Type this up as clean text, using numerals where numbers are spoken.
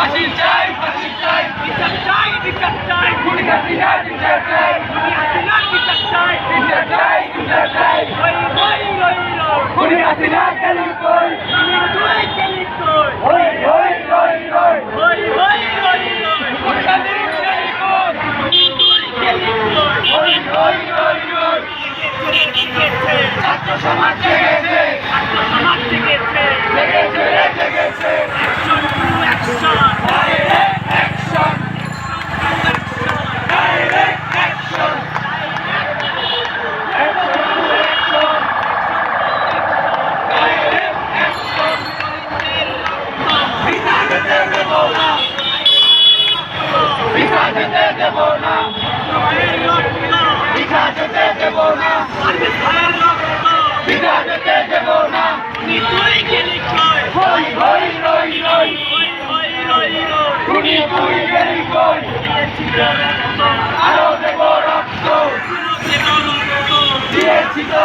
ফাঁসি চাই ফাঁসি চাই বিচার চাই বিচার চাই খুনি হাসিনা বিচার চাই খুনি হাসিনা বিচার চাই বিচার চাই বিচার চাই ওই ওই ওই খুনি হাসিনা গেলি কই তুই গেলি কই ওই ওই ওই ওই ওই ওই ওই খুনি হাসিনা গেলি কই তুই গেলি কই ওই ওই ওই ওই ছাত্র সমাজ জেগেছে ছাত্র সমাজ জেগেছে জেগেছে জেগেছে action to action direct action direct action direct action ভিক্ষা যেতে দেব না ভিক্ষা যেতে দেব না ভিক্ষা যেতে দেব না ভিক্ষা যেতে দেব না তুই গেলি কই হই হই রই রই হই হই রই রই খুনি তুই গেলি কই আরো দেব রক্ত দিয়েছি তো